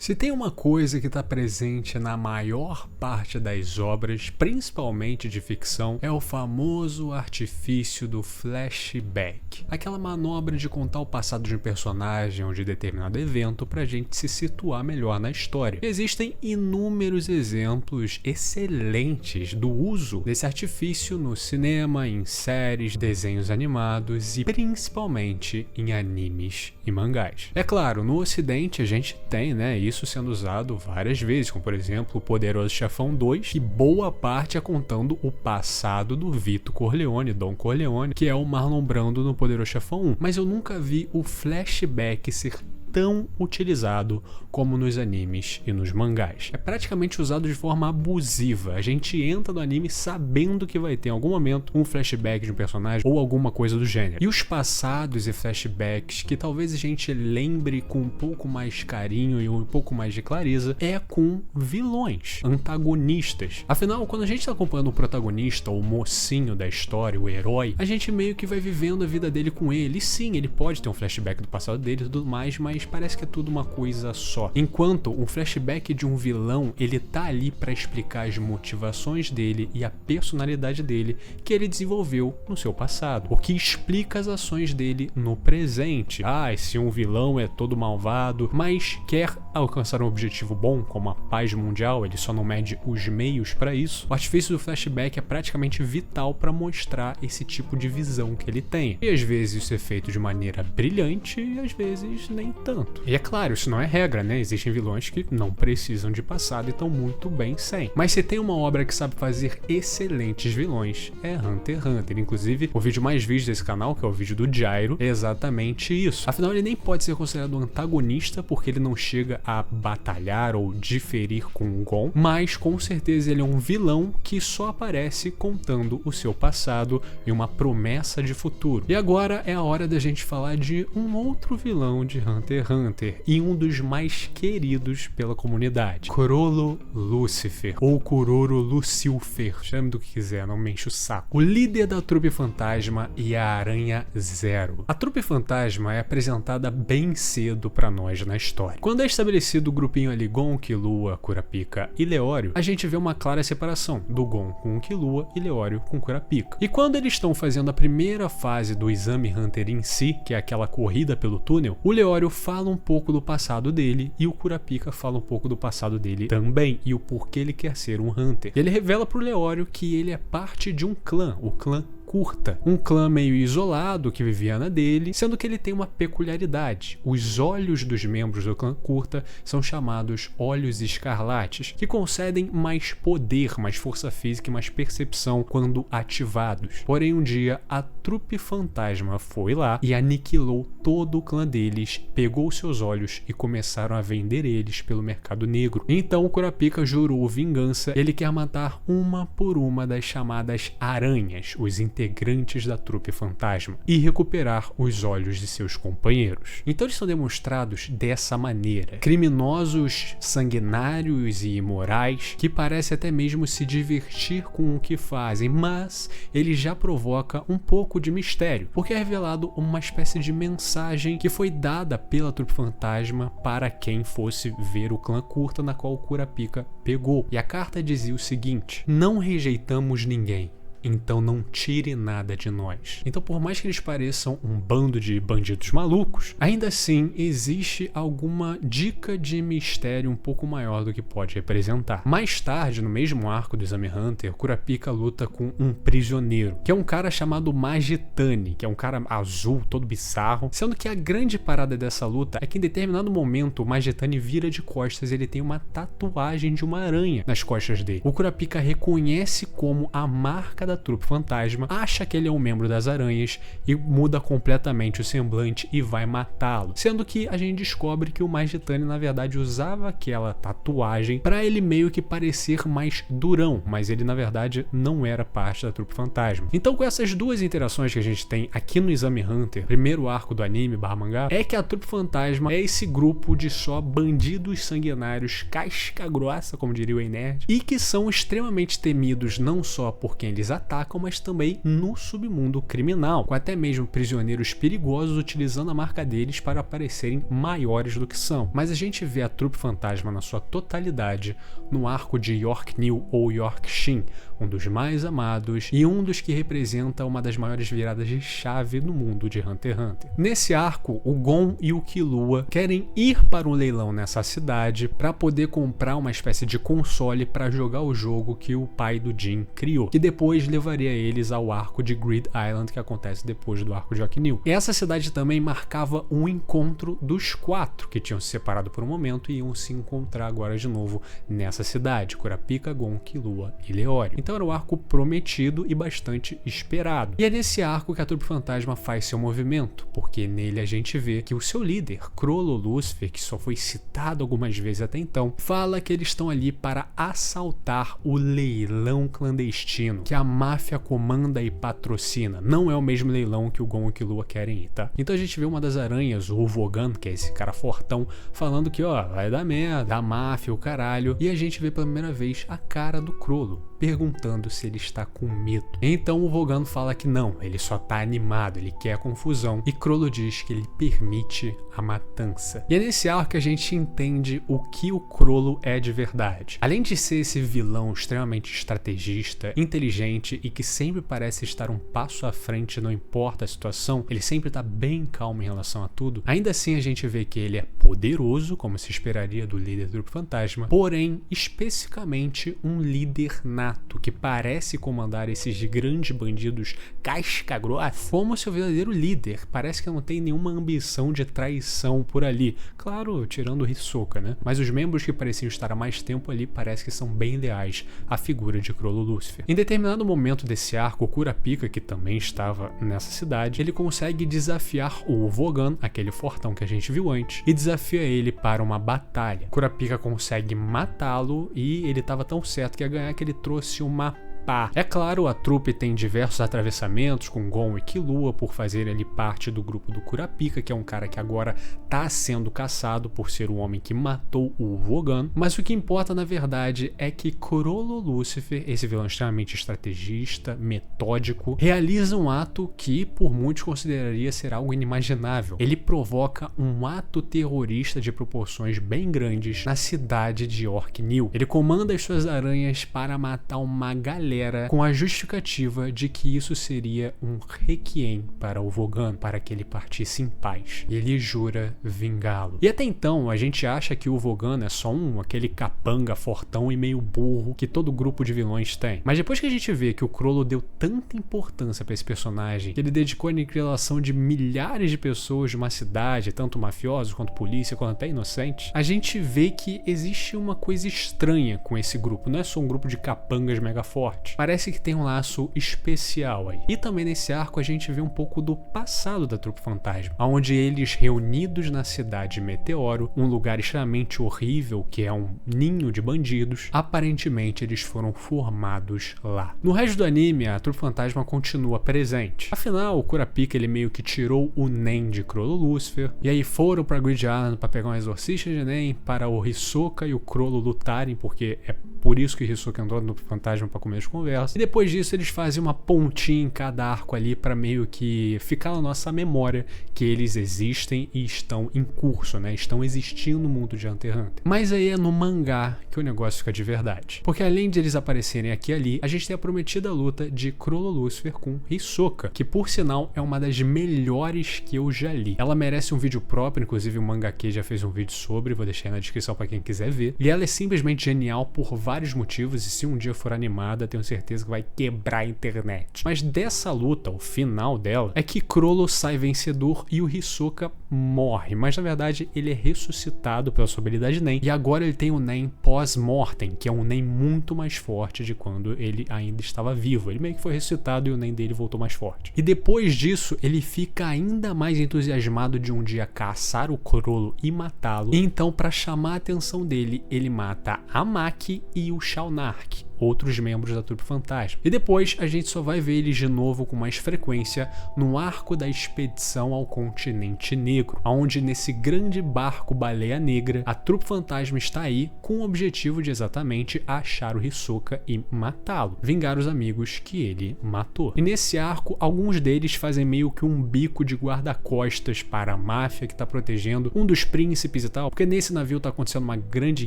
Se tem uma coisa que está presente na maior parte das obras, principalmente de ficção, é o famoso artifício do flashback. Aquela manobra de contar o passado de um personagem ou de determinado evento para a gente se situar melhor na história. Existem inúmeros exemplos excelentes do uso desse artifício no cinema, em séries, desenhos animados e principalmente em animes e mangás. É claro, no ocidente a gente tem, isso sendo usado várias vezes, como por exemplo o Poderoso Chefão 2, que boa parte é contando o passado do Vito Corleone, Don Corleone, que é o Marlon Brando no Poderoso Chefão 1. Mas eu nunca vi o flashback ser tão utilizado como nos animes e nos mangás. É praticamente usado de forma abusiva. A gente entra no anime sabendo que vai ter em algum momento um flashback de um personagem ou alguma coisa do gênero. E os passados e flashbacks que talvez a gente lembre com um pouco mais carinho e um pouco mais de clareza é com vilões, antagonistas. Afinal, quando a gente está acompanhando o protagonista, o mocinho da história, o herói, a gente meio que vai vivendo a vida dele com ele. E sim, ele pode ter um flashback do passado dele e tudo mais, mas parece que é tudo uma coisa só. Enquanto um flashback de um vilão, ele tá ali para explicar as motivações dele e a personalidade dele que ele desenvolveu no seu passado, o que explica as ações dele no presente. Se um vilão é todo malvado, mas quer alcançar um objetivo bom, como a paz mundial, ele só não mede os meios para isso. O artifício do flashback é praticamente vital para mostrar esse tipo de visão que ele tem. E às vezes isso é feito de maneira brilhante e às vezes nem tanto. E é claro, isso não é regra, Existem vilões que não precisam de passado e estão muito bem sem. Mas se tem uma obra que sabe fazer excelentes vilões, é Hunter x Hunter. Inclusive, o vídeo mais visto desse canal, que é o vídeo do Gyro, é exatamente isso. Afinal, ele nem pode ser considerado um antagonista porque ele não chega a batalhar ou diferir com o Gon, mas com certeza ele é um vilão que só aparece contando o seu passado e uma promessa de futuro. E agora é a hora da gente falar de um outro vilão de Hunter x Hunter e um dos mais queridos pela comunidade, Kuroro Lucifer ou Kuroro Lucilfer, chame do que quiser, não me enche o saco. O líder da Trupe Fantasma e a Aranha Zero. A Trupe Fantasma é apresentada bem cedo pra nós na história. Quando é estabelecido o grupinho ali Gon, Killua, Kurapika e Leório, a gente vê uma clara separação do Gon com o Killua e Leório com Kurapika. E quando eles estão fazendo a primeira fase do Exame Hunter em si, que é aquela corrida pelo túnel, o Leório fala um pouco do passado dele e o Kurapika fala um pouco do passado dele também e o porquê ele quer ser um Hunter. Ele revela pro Leório que ele é parte de um clã, o clã Curta, um clã meio isolado que vivia na dele, sendo que ele tem uma peculiaridade. Os olhos dos membros do clã Curta são chamados Olhos Escarlates, que concedem mais poder, mais força física e mais percepção quando ativados. Porém, um dia, a Trupe Fantasma foi lá e aniquilou todo o clã deles, pegou seus olhos e começaram a vender eles pelo mercado negro. Então, o Kurapika jurou vingança. Ele quer matar uma por uma das chamadas aranhas, os integrantes da Trupe Fantasma, e recuperar os olhos de seus companheiros. Então eles são demonstrados dessa maneira. Criminosos, sanguinários e imorais, que parecem até mesmo se divertir com o que fazem, mas ele já provoca um pouco de mistério, porque é revelado uma espécie de mensagem que foi dada pela Trupe Fantasma para quem fosse ver o clã Curta, na qual o Kurapika pegou. E a carta dizia o seguinte: não rejeitamos ninguém, então não tire nada de nós. Então, por mais que eles pareçam um bando de bandidos malucos, ainda assim existe alguma dica de mistério um pouco maior do que pode representar. Mais tarde, no mesmo arco do Exame Hunter, Kurapika luta com um prisioneiro, que é um cara chamado Magitani, que é um cara azul, todo bizarro, sendo que a grande parada dessa luta é que em determinado momento o Magitani vira de costas e ele tem uma tatuagem de uma aranha nas costas dele. O Kurapika reconhece como a marca da Trupe Fantasma, acha que ele é um membro das aranhas e muda completamente o semblante e vai matá-lo. Sendo que a gente descobre que o Magitani na verdade usava aquela tatuagem para ele meio que parecer mais durão, mas ele na verdade não era parte da Trupe Fantasma. Então, com essas duas interações que a gente tem aqui no Exame Hunter, primeiro arco do anime / mangá, é que a Trupe Fantasma é esse grupo de só bandidos sanguinários, casca grossa, como diria o Ei Nerd, e que são extremamente temidos não só por quem eles atacam, mas também no submundo criminal, com até mesmo prisioneiros perigosos utilizando a marca deles para parecerem maiores do que são. Mas a gente vê a trupe fantasma na sua totalidade no arco de York-New ou York-Shin, um dos mais amados e um dos que representa uma das maiores viradas de chave no mundo de Hunter x Hunter. Nesse arco, o Gon e o Killua querem ir para um leilão nessa cidade para poder comprar uma espécie de console para jogar o jogo que o pai do Jin criou, que depois levaria eles ao arco de Grid Island, que acontece depois do arco de York-New. E essa cidade também marcava um encontro dos 4 que tinham se separado por um momento e iam se encontrar agora de novo nessa cidade: Kurapika, Gon, Killua e Leório. Então era o arco prometido e bastante esperado. E é nesse arco que a trupe fantasma faz seu movimento, porque nele a gente vê que o seu líder, Chrollo Lucifer, que só foi citado algumas vezes até então, fala que eles estão ali para assaltar o leilão clandestino que a máfia comanda e patrocina. Não é o mesmo leilão que o Gon e o Killua querem ir, tá? Então a gente vê uma das aranhas, o Vogan, que é esse cara fortão, falando que ó, vai dar merda, a máfia, o caralho. E a gente vê pela primeira vez a cara do Chrollo, perguntando se ele está com medo. Então o Vogan fala que não, ele só tá animado, ele quer a confusão, e Chrollo diz que ele permite a matança. E é nesse arco que a gente entende o que o Chrollo é de verdade. Além de ser esse vilão extremamente estrategista, inteligente e que sempre parece estar um passo à frente, não importa a situação, ele sempre tá bem calmo em relação a tudo. Ainda assim a gente vê que ele é poderoso, como se esperaria do líder do grupo fantasma, porém especificamente um líder nato, que parece comandar esses grandes bandidos casca grossa como seu verdadeiro líder. Parece que não tem nenhuma ambição de traição por ali. Claro, tirando o Hisoka, né? Mas os membros que pareciam estar há mais tempo ali parece que são bem leais à figura de Chrollo Lucifer. Em determinado momento desse arco, o Kurapika, que também estava nessa cidade, ele consegue desafiar o Vogan, aquele fortão que a gente viu antes, e desafia ele para uma batalha. Kurapika consegue matá-lo e ele estava tão certo que ia ganhar que ele trouxe uma pá. É claro, a trupe tem diversos atravessamentos com Gon e Killua por fazerem ali parte do grupo do Kurapika, que é um cara que agora tá sendo caçado por ser o homem que matou o Vogan. Mas o que importa na verdade é que Chrollo Lucifer, esse vilão extremamente estrategista, metódico, realiza um ato que por muitos consideraria ser algo inimaginável. Ele provoca um ato terrorista de proporções bem grandes na cidade de York-New. Ele comanda as suas aranhas para matar uma galera com a justificativa de que isso seria um requiem para o Vogan, para que ele partisse em paz. E ele jura vingá-lo. E até então a gente acha que o Vogan é só aquele capanga fortão e meio burro que todo grupo de vilões tem. Mas depois que a gente vê que o Chrollo deu tanta importância para esse personagem, que ele dedicou a aniquilação de milhares de pessoas de uma cidade, tanto mafiosos quanto polícia, quanto até inocentes, a gente vê que existe uma coisa estranha com esse grupo. Não é só um grupo de capangas mega fortes. Parece que tem um laço especial aí. E também nesse arco a gente vê um pouco do passado da trupe fantasma, onde eles reunidos na cidade Meteoro, um lugar extremamente horrível que é um ninho de bandidos, aparentemente eles foram formados lá. No resto do anime, a trupe fantasma continua presente. Afinal, o Kurapika ele meio que tirou o Nen de Chrollo Lucifer, e aí foram pra Grid Island para pegar um exorcista de Nen para o Hisoka e o Chrollo lutarem, porque é por isso que o Hisoka entrou no fantasma para comer as conversas. E depois disso eles fazem uma pontinha em cada arco ali para meio que ficar na nossa memória que eles existem e estão em curso, né? Estão existindo no mundo de Hunter x Hunter. Mas aí é no mangá que o negócio fica de verdade. Porque além de eles aparecerem aqui e ali, a gente tem a prometida luta de Chrollo Lucifer com Hisoka, que por sinal é uma das melhores que eu já li. Ela merece um vídeo próprio, inclusive o Mangake já fez um vídeo sobre, vou deixar aí na descrição para quem quiser ver. E ela é simplesmente genial por vários motivos, e se um dia for animada, tenho certeza que vai quebrar a internet. Mas dessa luta, o final dela, é que Chrollo sai vencedor e o Hisoka morre, mas na verdade ele é ressuscitado pela sua habilidade Nen, e agora ele tem o Nen pós-mortem, que é um Nen muito mais forte de quando ele ainda estava vivo. Ele meio que foi ressuscitado e o Nen dele voltou mais forte. E depois disso, ele fica ainda mais entusiasmado de um dia caçar o Chrollo e matá-lo. E então, para chamar a atenção dele, ele mata a Maki e o Shaunark, outros membros da Trupe Fantasma. E depois a gente só vai ver eles de novo com mais frequência no arco da expedição ao continente negro, onde nesse grande barco Baleia Negra, a Trupe Fantasma está aí com o objetivo de exatamente achar o Hisoka e matá-lo, vingar os amigos que ele matou. E nesse arco, alguns deles fazem meio que um bico de guarda-costas para a máfia que está protegendo um dos príncipes e tal, porque nesse navio tá acontecendo uma grande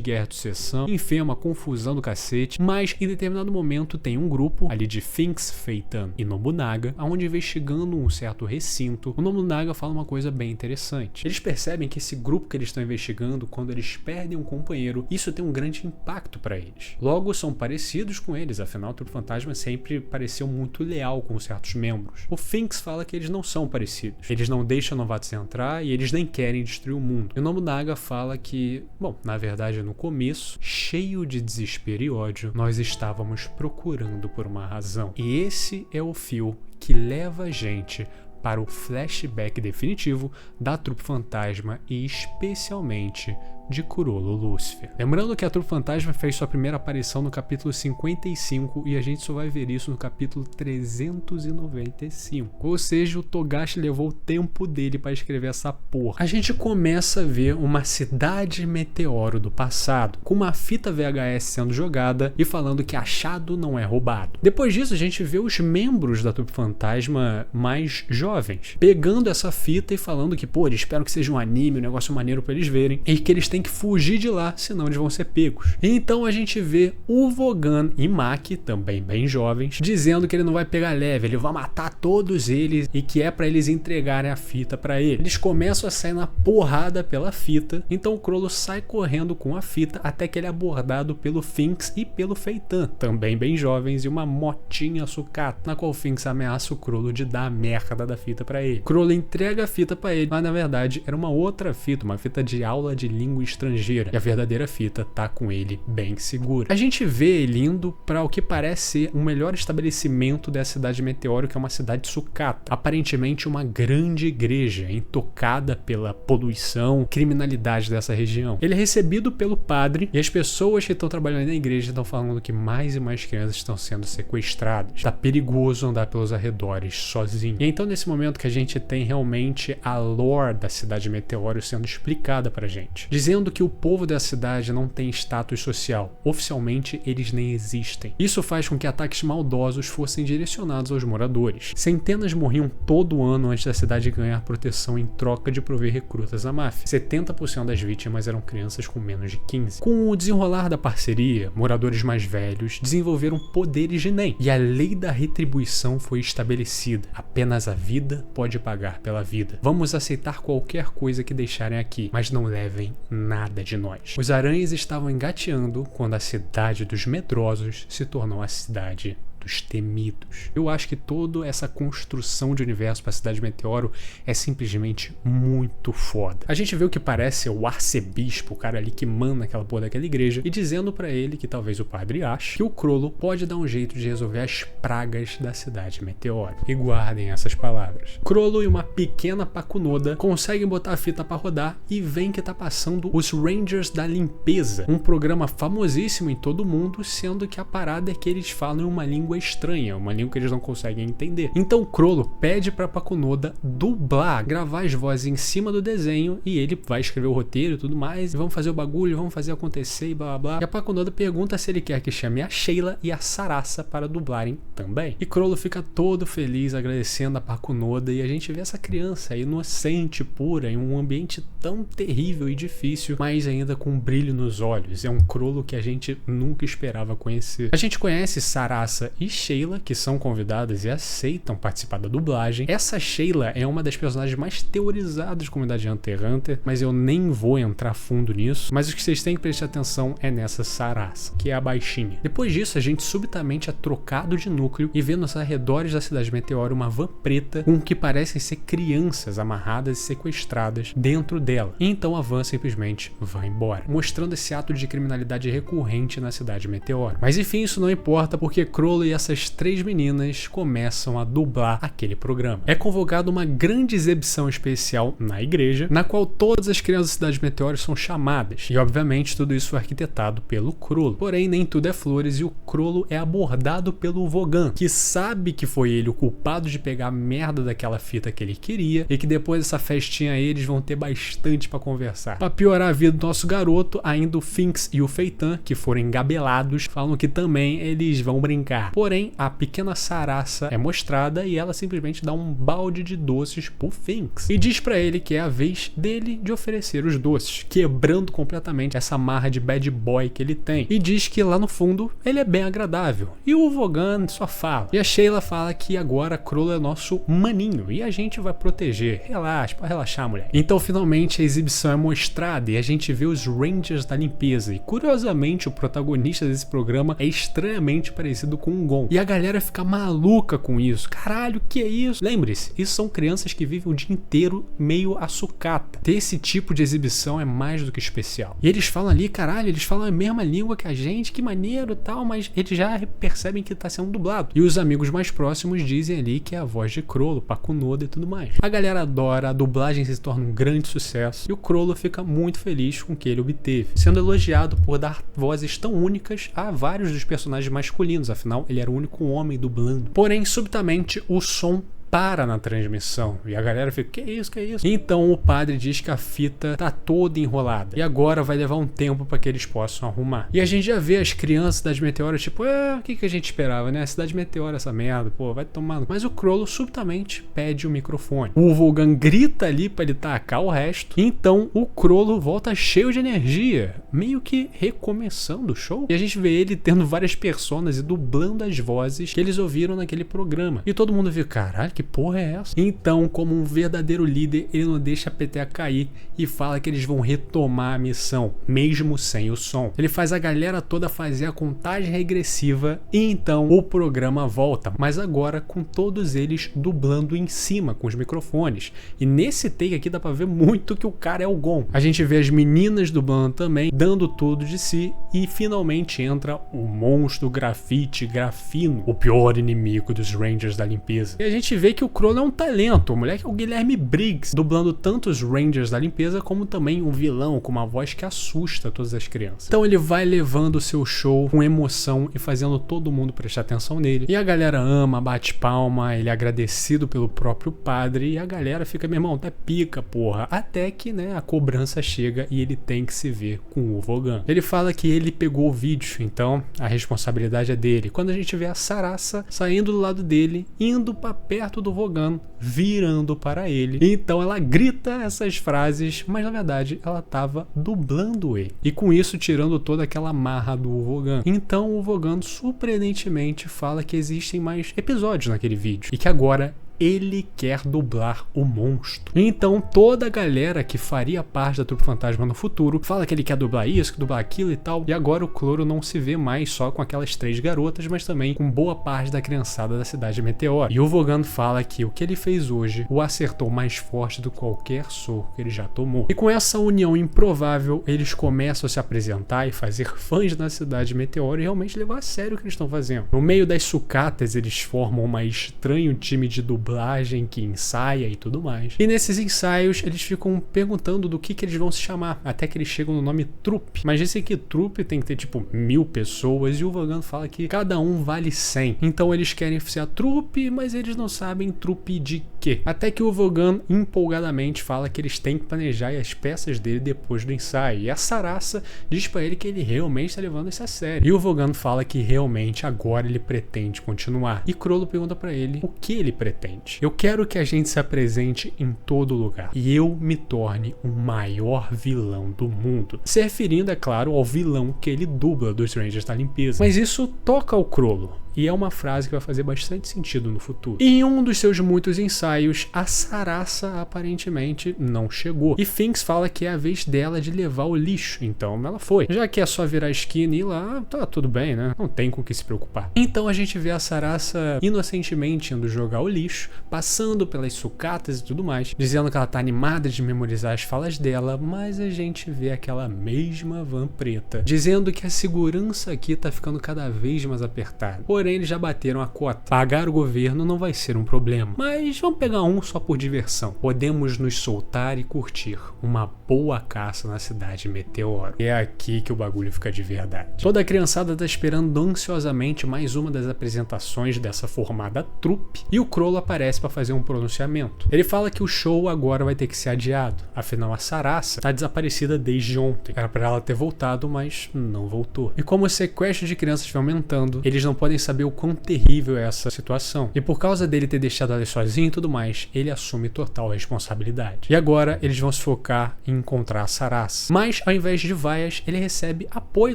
guerra de sucessão, enfim, uma confusão do cacete, mas em determinado momento tem um grupo ali de Finks, Feitan e Nobunaga, onde investigando um certo recinto, o Nobunaga fala uma coisa bem interessante. Eles percebem que esse grupo que eles estão investigando, quando eles perdem um companheiro, isso tem um grande impacto para eles. Logo, são parecidos com eles, afinal o Trupe Fantasma sempre pareceu muito leal com certos membros. O Finks fala que eles não são parecidos, eles não deixam novatos entrar e eles nem querem destruir o mundo. E o Nobunaga fala que, bom, na verdade no começo, cheio de desespero e ódio, nós estávamos procurando por uma razão. E esse é o fio que leva a gente para o flashback definitivo da Trupe Fantasma e especialmente de Kurolo Lucifer. Lembrando que a Trupe Fantasma fez sua primeira aparição no capítulo 55 e a gente só vai ver isso no capítulo 395. Ou seja, o Togashi levou o tempo dele para escrever essa porra. A gente começa a ver uma cidade meteoro do passado, com uma fita VHS sendo jogada e falando que achado não é roubado. Depois disso, a gente vê os membros da Trupe Fantasma mais jovens, pegando essa fita e falando que, pô, eles esperam que seja um anime, um negócio maneiro para eles verem, e que eles têm que fugir de lá, senão eles vão ser pegos. E então a gente vê o Vogan e Maki, também bem jovens, dizendo que ele não vai pegar leve, ele vai matar todos eles e que é para eles entregarem a fita para ele. Eles começam a sair na porrada pela fita, então o Chrollo sai correndo com a fita até que ele é abordado pelo Finks e pelo Feitan, também bem jovens, e uma motinha sucata, na qual o Finks ameaça o Chrollo de dar a merda da fita para ele. Chrollo entrega a fita para ele, mas na verdade era uma outra fita, uma fita de aula de língua estrangeira, e a verdadeira fita tá com ele bem segura. A gente vê ele indo para o que parece ser o melhor estabelecimento dessa cidade meteoro, que é uma cidade sucata, aparentemente uma grande igreja intocada pela poluição, criminalidade dessa região. Ele é recebido pelo padre e as pessoas que estão trabalhando na igreja estão falando que mais e mais crianças estão sendo sequestradas. Tá perigoso andar pelos arredores sozinho. E então nesse momento que a gente tem realmente a lore da cidade meteoro sendo explicada pra gente, dizendo que o povo da cidade não tem status social. Oficialmente, eles nem existem. Isso faz com que ataques maldosos fossem direcionados aos moradores. Centenas morriam todo ano antes da cidade ganhar proteção em troca de prover recrutas à máfia. 70% das vítimas eram crianças com menos de 15. Com o desenrolar da parceria, moradores mais velhos desenvolveram poderes de Nen, e a lei da retribuição foi estabelecida. Apenas a vida pode pagar pela vida. Vamos aceitar qualquer coisa que deixarem aqui, mas não levem nada de nós. Os aranhas estavam engateando quando a cidade dos medrosos se tornou a cidade dos temidos. Eu acho que toda essa construção de universo para a cidade meteoro é simplesmente muito foda. A gente vê o que parece o arcebispo, o cara ali que manda aquela porra daquela igreja, e dizendo para ele, que talvez o padre ache, que o Chrollo pode dar um jeito de resolver as pragas da cidade meteoro. E guardem essas palavras. Chrollo e uma pequena Pakunoda conseguem botar a fita para rodar e vem que tá passando os Rangers da Limpeza, um programa famosíssimo em todo o mundo, sendo que a parada é que eles falam uma língua estranha, uma língua que eles não conseguem entender. Então o Chrollo pede pra Pakunoda dublar, gravar as vozes em cima do desenho, e ele vai escrever o roteiro e tudo mais, e vamos fazer o bagulho, vamos fazer acontecer e blá blá blá. E a Pakunoda pergunta se ele quer que chame a Sheila e a Sarasa para dublarem também. E Chrollo fica todo feliz agradecendo a Pakunoda, e a gente vê essa criança inocente, pura, em um ambiente tão terrível e difícil, mas ainda com um brilho nos olhos. É um Chrollo que a gente nunca esperava conhecer. A gente conhece Sarasa e Sheila, que são convidadas e aceitam participar da dublagem. Essa Sheila é uma das personagens mais teorizadas da comunidade Hunter x Hunter, mas eu nem vou entrar fundo nisso. Mas o que vocês têm que prestar atenção é nessa Sarasa, que é a baixinha. Depois disso, a gente subitamente é trocado de núcleo e vê nos arredores da cidade meteoro uma van preta com o que parecem ser crianças amarradas e sequestradas dentro dela. E então a van simplesmente vai embora, mostrando esse ato de criminalidade recorrente na cidade meteoro. Mas enfim, isso não importa, porque Chrollo e essas 3 meninas começam a dublar aquele programa. É convocada uma grande exibição especial na igreja, na qual todas as crianças da Cidade Meteoro são chamadas. E obviamente tudo isso foi arquitetado pelo Krollo. Porém, nem tudo é flores e o Krollo é abordado pelo Vogan, que sabe que foi ele o culpado de pegar a merda daquela fita que ele queria e que depois dessa festinha eles vão ter bastante pra conversar. Pra piorar a vida do nosso garoto, ainda o Finks e o Feitan, que foram engabelados, falam que também eles vão brincar. Porém, a pequena Sarasa é mostrada e ela simplesmente dá um balde de doces pro Finks e diz pra ele que é a vez dele de oferecer os doces, quebrando completamente essa marra de bad boy que ele tem, e diz que lá no fundo ele é bem agradável. E o Vogan só fala. E a Sheila fala que agora Krollo é nosso maninho e a gente vai proteger. Relaxa, pode relaxar, mulher. Então finalmente a exibição é mostrada e a gente vê os Rangers da limpeza. E curiosamente o protagonista desse programa é estranhamente parecido com o Gon. E a galera fica maluca com isso. Caralho, que é isso? Lembre-se, isso são crianças que vivem o dia inteiro meio a sucata. Ter esse tipo de exibição é mais do que especial. E eles falam ali, caralho, eles falam a mesma língua que a gente, que maneiro e tal, mas eles já percebem que tá sendo dublado. E os amigos mais próximos dizem ali que é a voz de Krollo, Pakunoda e tudo mais. A galera adora, a dublagem se torna um grande sucesso e o Krollo fica muito feliz com o que ele obteve, sendo elogiado por dar vozes tão únicas a vários dos personagens masculinos, afinal ele era o único homem dublando. Porém, subitamente, o som para na transmissão e a galera fica, que isso? Então o padre diz que a fita tá toda enrolada e agora vai levar um tempo para que eles possam arrumar. E a gente já vê as crianças da Cidade Meteoro tipo, o que a gente esperava, né? Cidade Meteoro essa merda, pô, vai tomar. Mas o Krollo subitamente pede o microfone. O Vogan grita ali para ele tacar o resto. Então o Krollo volta cheio de energia, meio que recomeçando o show. E a gente vê ele tendo várias personas e dublando as vozes que eles ouviram naquele programa. E todo mundo viu, caralho, que porra é essa? Então, como um verdadeiro líder, ele não deixa a peteca cair e fala que eles vão retomar a missão, mesmo sem o som. Ele faz a galera toda fazer a contagem regressiva e então o programa volta, mas agora com todos eles dublando em cima com os microfones. E nesse take aqui dá pra ver muito que o cara é o Gon. A gente vê as meninas dublando também, dando tudo de si e finalmente entra o monstro grafite grafino, o pior inimigo dos Rangers da limpeza. E a gente vê que o Krollo é um talento, o moleque é o Guilherme Briggs, dublando tanto os Rangers da limpeza como também um vilão com uma voz que assusta todas as crianças. Então ele vai levando o seu show com emoção e fazendo todo mundo prestar atenção nele. E a galera ama, bate palma, ele é agradecido pelo próprio padre e a galera fica, meu irmão, tá pica, porra. Até que, né, a cobrança chega e ele tem que se ver com o Vogan. Ele fala que ele pegou o vídeo, então a responsabilidade é dele. Quando a gente vê a Sarasa saindo do lado dele, indo pra perto do Vogan, virando para ele. Então ela grita essas frases, mas na verdade ela tava dublando ele. E com isso tirando toda aquela marra do Vogan. Então o Vogan surpreendentemente fala que existem mais episódios naquele vídeo e que agora ele quer dublar o monstro. Então toda a galera que faria parte da Trupe Fantasma no futuro fala que ele quer dublar isso, que dublar aquilo e tal. E agora o Krollo não se vê mais só com aquelas 3 garotas, mas também com boa parte da criançada da Cidade Meteoro. E o Vogan fala que o que ele fez hoje o acertou mais forte do que qualquer soco que ele já tomou. E com essa união improvável, eles começam a se apresentar e fazer fãs da Cidade Meteoro e realmente levar a sério o que eles estão fazendo. No meio das sucatas, eles formam um estranho time de dublagem que ensaia e tudo mais. E nesses ensaios eles ficam perguntando do que eles vão se chamar, até que eles chegam no nome trupe. Mas dizem que trupe tem que ter tipo 1000 pessoas e o Vogan fala que cada um vale 100. Então eles querem ser a trupe, mas eles não sabem trupe de quê. Até que o Vogan empolgadamente fala que eles têm que planejar as peças dele depois do ensaio. E a Sarasa diz pra ele que ele realmente está levando isso a sério. E o Vogan fala que realmente agora ele pretende continuar. E Krollo pergunta pra ele o que ele pretende. Eu quero que a gente se apresente em todo lugar e eu me torne o maior vilão do mundo. Se referindo, é claro, ao vilão que ele dubla dos Rangers da limpeza. Mas isso toca ao Krollo. E é uma frase que vai fazer bastante sentido no futuro. E em um dos seus muitos ensaios, a Sarasa aparentemente não chegou. E Finks fala que é a vez dela de levar o lixo. Então ela foi. Já que é só virar a esquina e ir lá, tá tudo bem, né? Não tem com o que se preocupar. Então a gente vê a Sarasa inocentemente indo jogar o lixo, passando pelas sucatas e tudo mais, dizendo que ela tá animada de memorizar as falas dela, mas a gente vê aquela mesma van preta, dizendo que a segurança aqui tá ficando cada vez mais apertada. Porém, Porém, eles já bateram a cota. Pagar o governo não vai ser um problema. Mas vamos pegar um só por diversão. Podemos nos soltar e curtir uma boa caça na cidade Meteoro. E é aqui que o bagulho fica de verdade. Toda a criançada tá esperando ansiosamente mais uma das apresentações dessa formada trupe. E o Crollo aparece para fazer um pronunciamento. Ele fala que o show agora vai ter que ser adiado. Afinal, a Sarasa tá desaparecida desde ontem. Era para ela ter voltado, mas não voltou. E como o sequestro de crianças vai aumentando, eles não podem saber o quão terrível é essa situação. E por causa dele ter deixado ela sozinha e tudo mais, ele assume total responsabilidade. E agora eles vão se focar em encontrar a Sarasa. Mas ao invés de vaias, ele recebe apoio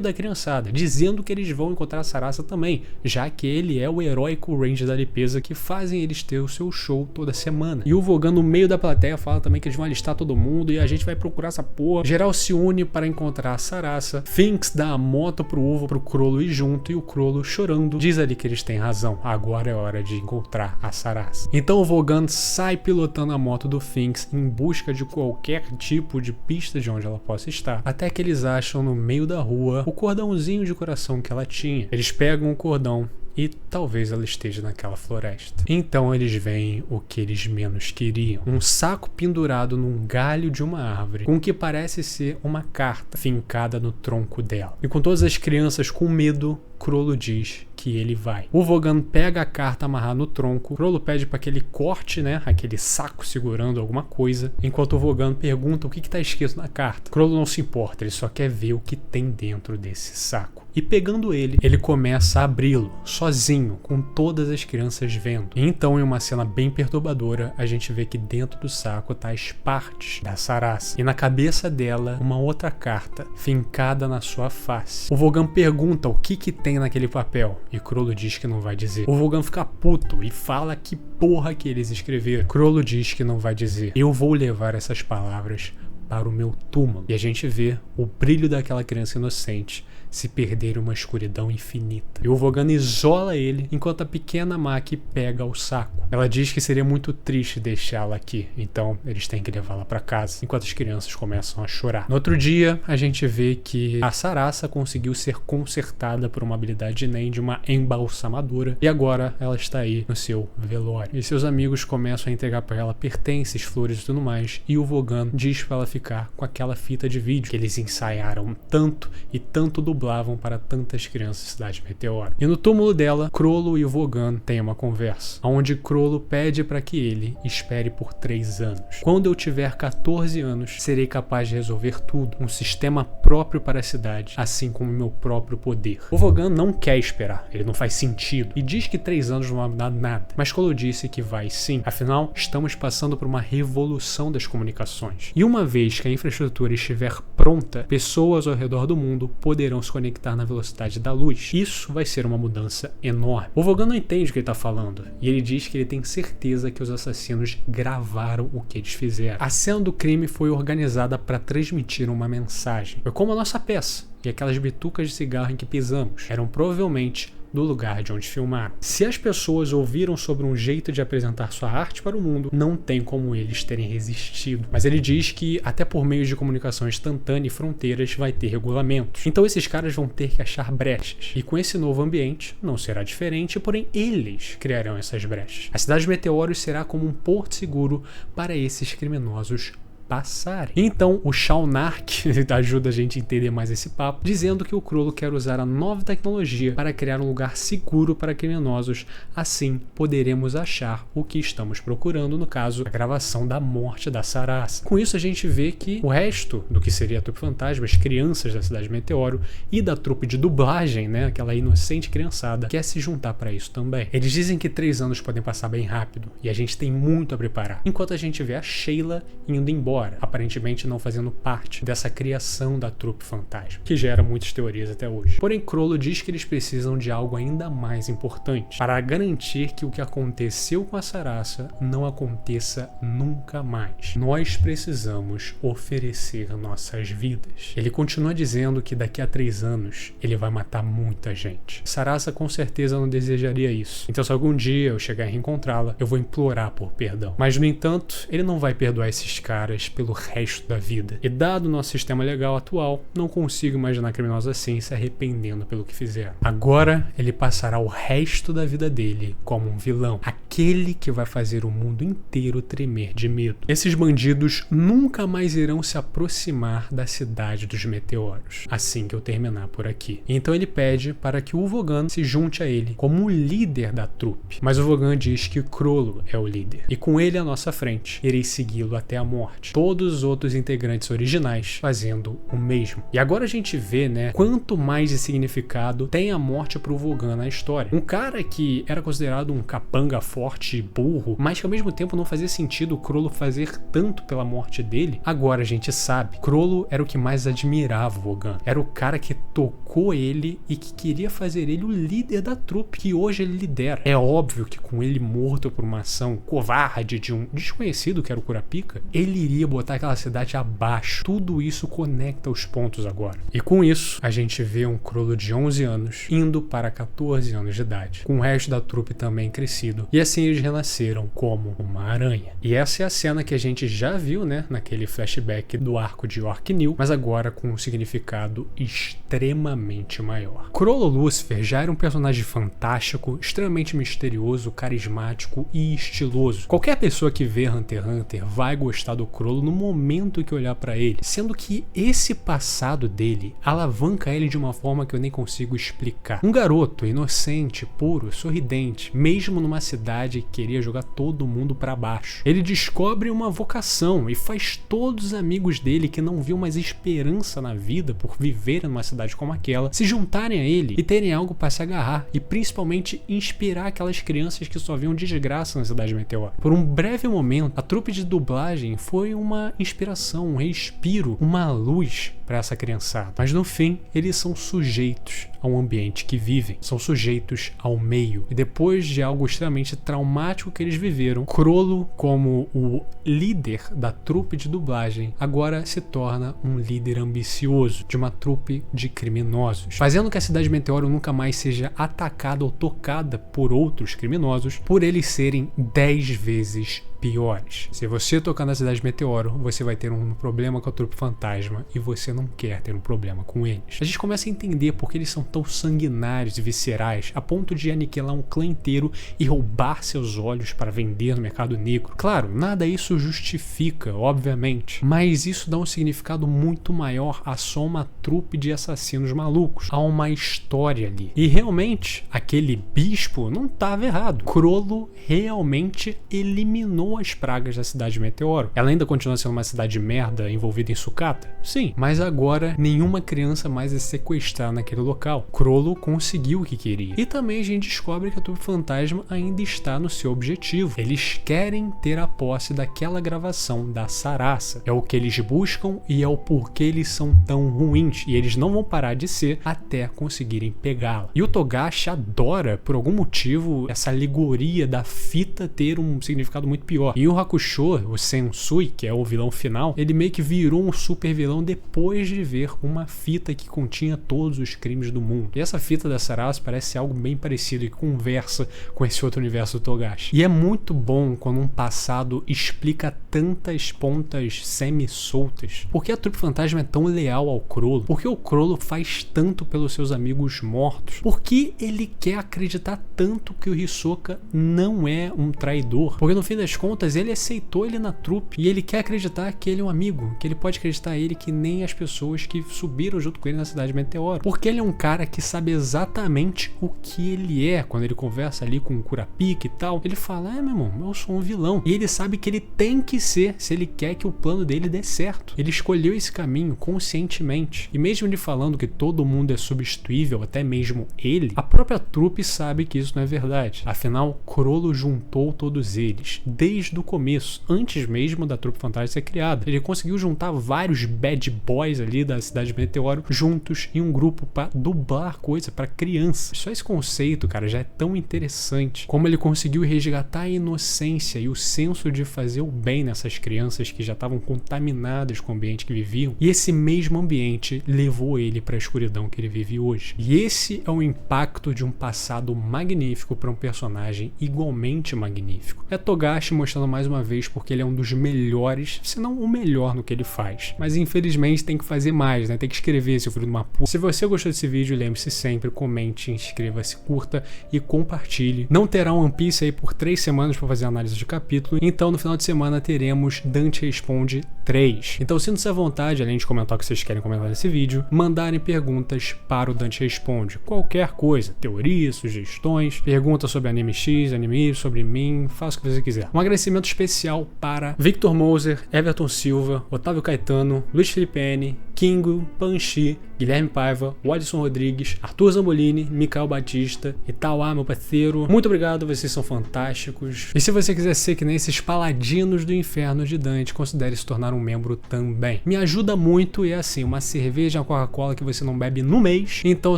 da criançada, dizendo que eles vão encontrar a Sarasa também, já que ele é o heróico Ranger da limpeza que fazem eles ter o seu show toda semana. E o Vogan no meio da plateia fala também que eles vão alistar todo mundo e a gente vai procurar essa porra. Geral se une para encontrar a Sarasa. Finks dá a moto pro Uvo pro Crollo ir junto e o Crollo, chorando, diz ali que eles têm razão. Agora é hora de encontrar a Sarasa. Então o Vogan sai pilotando a moto do Finks em busca de qualquer tipo de pista de onde ela possa estar, até que eles acham no meio da rua o cordãozinho de coração que ela tinha. Eles pegam o cordão e talvez ela esteja naquela floresta. Então eles veem o que eles menos queriam. Um saco pendurado num galho de uma árvore, com o que parece ser uma carta fincada no tronco dela. E com todas as crianças com medo, Crollo diz que ele vai. O Vogan pega a carta amarrada no tronco. Crollo pede para que ele corte, aquele saco segurando alguma coisa, enquanto o Vogan pergunta o que está escrito na carta. Crollo não se importa, ele só quer ver o que tem dentro desse saco. E pegando ele começa a abri-lo, sozinho, com todas as crianças vendo. E então, em uma cena bem perturbadora, a gente vê que dentro do saco tá as partes da Sarasa. E na cabeça dela, uma outra carta, fincada na sua face. O Vogan pergunta o que tem naquele papel, e Crollo diz que não vai dizer. O Vogan fica puto e fala que porra que eles escreveram. Crollo diz que não vai dizer. Eu vou levar essas palavras para o meu túmulo. E a gente vê o brilho daquela criança inocente se perder em uma escuridão infinita. E o Vogan isola ele enquanto a pequena Maki pega o saco. Ela diz que seria muito triste deixá-la aqui, então eles têm que levá-la para casa, enquanto as crianças começam a chorar. No outro dia, a gente vê que a Sarasa conseguiu ser consertada por uma habilidade NEM de uma embalsamadora, e agora ela está aí no seu velório. E seus amigos começam a entregar para ela pertences, flores e tudo mais, e o Vogan diz para ela ficar com aquela fita de vídeo que eles ensaiaram tanto e tanto dublavam para tantas crianças da cidade Meteoro. E no túmulo dela, Crollo e o Vogan têm uma conversa, onde Crollo pede para que ele espere por 3 anos. Quando eu tiver 14 anos, serei capaz de resolver tudo, um sistema próprio para a cidade, assim como meu próprio poder. O Vogan não quer esperar, ele não faz sentido, e diz que 3 anos não vai dar nada, mas Crollo disse que vai sim, afinal, estamos passando por uma revolução das comunicações. E uma vez que a infraestrutura estiver pronta, pessoas ao redor do mundo poderão se conectar na velocidade da luz. Isso vai ser uma mudança enorme. O Vogan não entende o que ele está falando, e ele diz que ele tem certeza que os assassinos gravaram o que eles fizeram. A cena do crime foi organizada para transmitir uma mensagem. Foi como a nossa peça e aquelas bitucas de cigarro em que pisamos eram provavelmente do lugar de onde filmaram. Se as pessoas ouviram sobre um jeito de apresentar sua arte para o mundo, não tem como eles terem resistido. Mas ele diz que até por meios de comunicação instantânea e fronteiras vai ter regulamentos. Então esses caras vão ter que achar brechas. E com esse novo ambiente não será diferente, porém eles criarão essas brechas. A cidade de Meteoro será como um porto seguro para esses criminosos passarem. Então o Shaunark ajuda a gente a entender mais esse papo, dizendo que o Crollo quer usar a nova tecnologia para criar um lugar seguro para criminosos, assim poderemos achar o que estamos procurando, no caso, a gravação da morte da Sarasa. Com isso a gente vê que o resto do que seria a trupe fantasma, as crianças da cidade Meteoro e da trupe de dublagem, aquela inocente criançada, quer se juntar para isso também. Eles dizem que 3 anos podem passar bem rápido e a gente tem muito a preparar, enquanto a gente vê a Sheila indo embora, aparentemente não fazendo parte dessa criação da trupe fantasma, que gera muitas teorias até hoje. Porém, Crollo diz que eles precisam de algo ainda mais importante para garantir que o que aconteceu com a Sarasa não aconteça nunca mais. Nós precisamos oferecer nossas vidas. Ele continua dizendo que daqui a 3 anos ele vai matar muita gente. Sarasa com certeza não desejaria isso. Então, se algum dia eu chegar a reencontrá-la, eu vou implorar por perdão. Mas, no entanto, ele não vai perdoar esses caras pelo resto da vida. E dado o nosso sistema legal atual, não consigo imaginar criminosos assim se arrependendo pelo que fizeram. Agora, ele passará o resto da vida dele como um vilão, aquele que vai fazer o mundo inteiro tremer de medo. Esses bandidos nunca mais irão se aproximar da cidade dos meteoros, assim que eu terminar por aqui. Então ele pede para que o Vogan se junte a ele como o líder da trupe, mas o Vogan diz que Chrollo é o líder, e com ele à nossa frente, irei segui-lo até a morte. Todos os outros integrantes originais fazendo o mesmo. E agora a gente vê, né, quanto mais de significado tem a morte pro Vogan na história. Um cara que era considerado um capanga forte e burro, mas que ao mesmo tempo não fazia sentido o Chrollo fazer tanto pela morte dele, agora a gente sabe. Chrollo era o que mais admirava o Vogan. Era o cara que tocou ele e que queria fazer ele o líder da trupe, que hoje ele lidera. É óbvio que com ele morto por uma ação covarde de um desconhecido que era o Kurapika, ele iria botar aquela cidade abaixo. Tudo isso conecta os pontos agora. E com isso, a gente vê um Chrollo de 11 anos indo para 14 anos de idade, com o resto da trupe também crescido. E assim eles renasceram como uma aranha. E essa é a cena que a gente já viu, né, naquele flashback do arco de Orc New, mas agora com um significado extremamente maior. Chrollo Lucifer já era um personagem fantástico, extremamente misterioso, carismático e estiloso. Qualquer pessoa que vê Hunter x Hunter vai gostar do Chrollo no momento que olhar pra ele, sendo que esse passado dele alavanca ele de uma forma que eu nem consigo explicar. Um garoto inocente, puro, sorridente, mesmo numa cidade que queria jogar todo mundo pra baixo. Ele descobre uma vocação e faz todos os amigos dele que não viam mais esperança na vida por viver numa cidade como aquela se juntarem a ele e terem algo pra se agarrar, e principalmente inspirar aquelas crianças que só viam desgraça na cidade meteora. Por um breve momento, a trupe de dublagem foi uma inspiração, um respiro, uma luz para essa criançada. Mas no fim, eles são sujeitos ao ambiente que vivem, são sujeitos ao meio. E depois de algo extremamente traumático que eles viveram, Chrollo, como o líder da trupe de dublagem, agora se torna um líder ambicioso de uma trupe de criminosos, fazendo que a cidade Meteoro nunca mais seja atacada ou tocada por outros criminosos, por eles serem 10 vezes piores. Se você tocar na cidade Meteoro, você vai ter um problema com a trupe fantasma e você não quer ter um problema com eles. A gente começa a entender porque eles são tão sanguinários e viscerais a ponto de aniquilar um clã inteiro e roubar seus olhos para vender no mercado negro. Claro, nada isso justifica, obviamente, mas isso dá um significado muito maior a só uma trupe de assassinos malucos. Há uma história ali. E realmente, aquele bispo não estava errado. Chrollo realmente eliminou as pragas da cidade Meteoro. Ela ainda continua sendo uma cidade merda envolvida em sucata? Sim, mas agora nenhuma criança mais é sequestrada naquele local. Chrollo conseguiu o que queria. E também a gente descobre que a trupe fantasma ainda está no seu objetivo. Eles querem ter a posse daquela gravação da Sarasa. É o que eles buscam e é o porquê eles são tão ruins. E eles não vão parar de ser até conseguirem pegá-la. E o Togashi adora, por algum motivo, essa alegoria da fita ter um significado muito pior. E o Hakusho, o Sensui, que é o vilão final, ele meio que virou um super vilão depois de ver uma fita que continha todos os crimes do mundo. E essa fita da Sarasa parece algo bem parecido e conversa com esse outro universo do Togashi. E é muito bom quando um passado explica tantas pontas semi-soltas. Por que a trupe fantasma é tão leal ao Chrollo? Por que o Chrollo faz tanto pelos seus amigos mortos? Por que ele quer acreditar tanto que o Hisoka não é um traidor? Porque no fim das contas ele aceitou ele na trupe e ele quer acreditar que ele é um amigo, que ele pode acreditar ele que nem as pessoas que subiram junto com ele na cidade Meteoro. Porque ele é um cara que sabe exatamente o que ele é. Quando ele conversa ali com o Kurapika e tal, ele fala, meu irmão, eu sou um vilão. E ele sabe que ele tem que ser, se ele quer que o plano dele dê certo. Ele escolheu esse caminho conscientemente. E mesmo ele falando que todo mundo é substituível, até mesmo ele, a própria trupe sabe que isso não é verdade. Afinal, Chrollo juntou todos eles, desde o começo, antes mesmo da trupe fantasma ser criada. Ele conseguiu juntar vários bad boys ali da cidade Meteoro juntos em um grupo para dublar coisa pra criança. Só esse conceito, cara, já é tão interessante. Como ele conseguiu resgatar a inocência e o senso de fazer o bem nessas crianças que já estavam contaminadas com o ambiente que viviam. E esse mesmo ambiente levou ele pra escuridão que ele vive hoje. E esse é o impacto de um passado magnífico para um personagem igualmente magnífico. É Togashi mostrando mais uma vez porque ele é um dos melhores, se não o melhor no que ele faz. Mas infelizmente tem que fazer mais, né? Tem que escrever, seu filho de uma puta. Se você gostou desse vídeo, lembre-se sempre, comente, inscreva-se, curta e compartilhe. Não terá One Piece aí por 3 semanas para fazer análise de capítulo, então no final de semana teremos Dante Responde 3. Então sinta-se à vontade, além de comentar o que vocês querem comentar nesse vídeo, mandarem perguntas para o Dante Responde. Qualquer coisa, teorias, sugestões, perguntas sobre anime X, anime Y, sobre mim, faça o que você quiser. Um agradecimento especial para Victor Moser, Everton Silva, Otávio Caetano, Luiz Felipe N, Kingo, Panchi, Guilherme Paiva, Wadson Rodrigues, Arthur Zambolini, Mikael Batista, Itauá, meu parceiro. Muito obrigado, vocês são fantásticos. E se você quiser ser que nem esses paladinos do inferno de Dante, considere se tornar um membro também. Me ajuda muito e é assim, uma cerveja, uma Coca-Cola que você não bebe no mês. Então,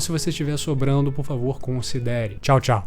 se você estiver sobrando, por favor, considere. Tchau, tchau.